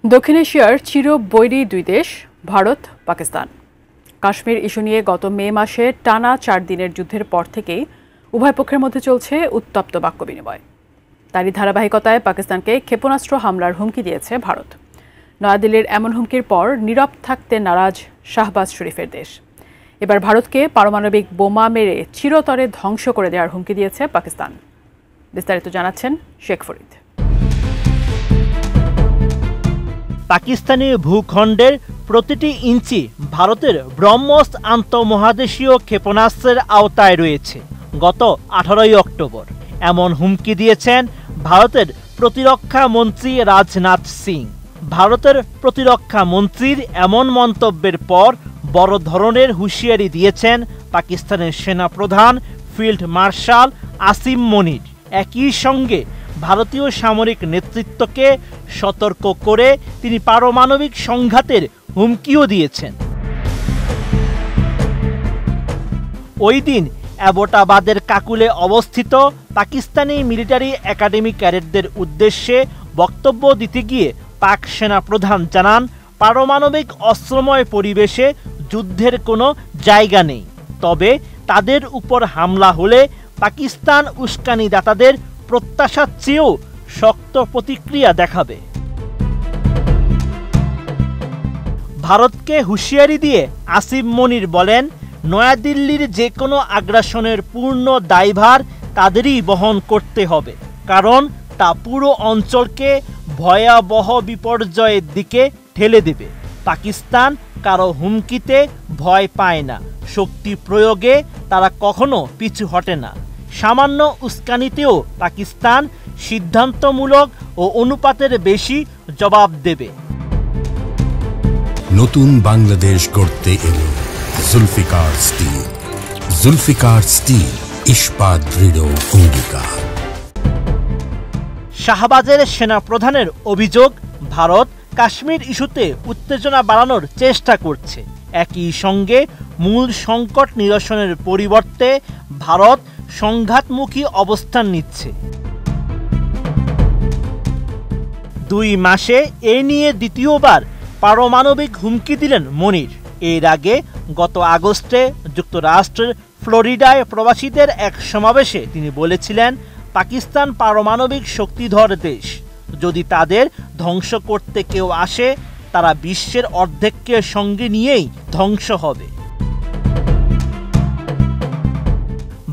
দক্ষিণ এশিয়ার চিরবৈরী দুই দেশ ভারত পাকিস্তান। কাশ্মীর ইস্যু নিয়ে গত মে মাসে টানা 4 দিনের যুদ্ধের পর থেকেই উভয় পক্ষের মধ্যে চলছে উত্তপ্ত বাক্য বিনিময়। তারই ধারাবাহিকতায় পাকিস্তানকে ক্ষেপণাস্ত্র হামলার হুমকি দিয়েছে ভারত। নয়াদিল্লির এমন হুমকির পর নীরব থাকতে নারাজ শাহবাজ শরীফের দেশ। এবার ভারতকে পারমাণবিক বোমা মেরে চিরতরে ধ্বংস করে দেওয়ার হুমকি দিয়েছে পাকিস্তান। বিস্তারিত জানাচ্ছেন শেখ ফরিদ। পাকিস্তানি ভূখণ্ডের প্রতিটি ইঞ্চি ভারতের ব্রহ্মস আন্তঃমহাদেশীয় ক্ষেপণাস্ত্রের আওতায় রয়েছে। গত 18 অক্টোবর এমন হুমকি দিয়েছেন ভারতের প্রতিরক্ষা মন্ত্রী রাজনাথ সিং। ভারতের প্রতিরক্ষা মন্ত্রীর এমন মন্তব্যের পর বড় ধরনের হুঁশিয়ারি দিয়েছেন পাকিস্তানের সেনাপ্রধান ফিল্ড মার্শাল আসিম মনির। একই সঙ্গে ভারতীয় সামরিক নেতৃত্বকে সতর্ক করে তিনি পারমাণবিক সংঘাতের হুমকিও দিয়েছেন। ওই দিন অ্যাবোটাবাদের কাকুলে অবস্থিত পাকিস্তানি মিলিটারি একাডেমি ক্যাডেটদের উদ্দেশ্যে বক্তব্য দিতে গিয়ে পাক সেনা প্রধান জানান, পারমাণবিক অস্ত্রময় পরিবেশে যুদ্ধের কোনো জায়গা নেই, তবে তাদের উপর হামলা হলে পাকিস্তান উস্কানিদাতাদের প্রত্যাশার চেয়েও শক্ত প্রতিক্রিয়া দেখাবে। ভারতকে হুঁশিয়ারি দিয়ে আসিম মনির বলেন, নয়াদিল্লির যে কোনো আগ্রাসনের পূর্ণ দায়ভার তাদেরই বহন করতে হবে, কারণ তা পুরো অঞ্চলকে ভয়াবহ বিপর্যয়ের দিকে ঠেলে দেবে। পাকিস্তান কারো হুমকিতে ভয় পায় না, শক্তি প্রয়োগে তারা কখনো পিছু হটে না। সামান্য উস্কানিতেও পাকিস্তান সিদ্ধান্তমূলক ও অনুপাতের বেশি জবাব দেবে। নতুন বাংলাদেশ গড়তে এলো জুলফিকার স্টিল। জুলফিকার স্টিল, ইস্পাত দৃঢ় অঙ্গীকার। শাহবাজের সেনাপ্রধানের অভিযোগ, ভারত কাশ্মীর ইস্যুতে উত্তেজনা বাড়ানোর চেষ্টা করছে। একই সঙ্গে মূল সংকট নিরসনের পরিবর্তে ভারত সংঘাতমুখী অবস্থান নিচ্ছে। 2 মাসে এ নিয়ে দ্বিতীয়বার পারমাণবিক হুমকি দিলেন মনির। এর আগে গত আগস্টে যুক্তরাষ্ট্রের ফ্লোরিডায় প্রবাসীদের এক সমাবেশে তিনি বলেছিলেন, পাকিস্তান পারমাণবিক শক্তিধর দেশ, যদি তাদের ধ্বংস করতে কেউ আসে তারা বিশ্বের অর্ধেককে সঙ্গে নিয়েই ধ্বংস হবে।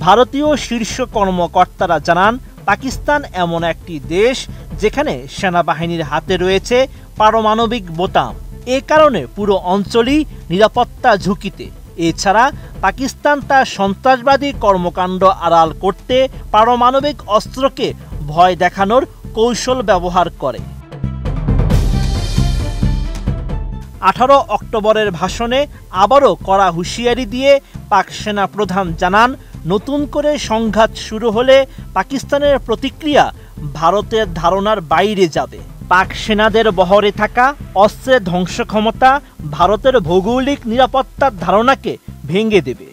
ভারতীয় শীর্ষ কর্মকর্তারা জানান, পাকিস্তান এমন একটি দেশ যেখানে সেনাবাহিনীর হাতে রয়েছে পারমাণবিক বোতাম। এ কারণে পুরো অঞ্চলই নিরাপত্তা ঝুঁকিতে। এছাড়া পাকিস্তান তার সন্ত্রাসবাদী কর্মকাণ্ড আড়াল করতে পারমাণবিক অস্ত্রকে ভয় দেখানোর কৌশল ব্যবহার করে। 18 অক্টোবরের ভাষণে আবারও কড়া হুঁশিয়ারি দিয়ে পাক সেনা প্রধান জানান, নতুন করে সংঘাত শুরু হলে পাকিস্তানের প্রতিক্রিয়া ভারতের ধারণার বাইরে যাবে। পাক সেনাদের বহরে থাকা অস্ত্রের ধ্বংস ক্ষমতা ভারতের ভৌগোলিক নিরাপত্তার ধারণাকে ভেঙে দেবে।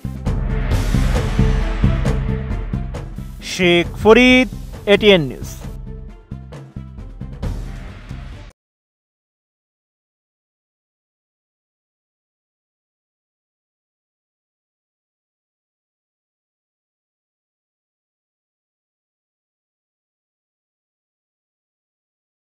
Sheikh Farid, ATN news.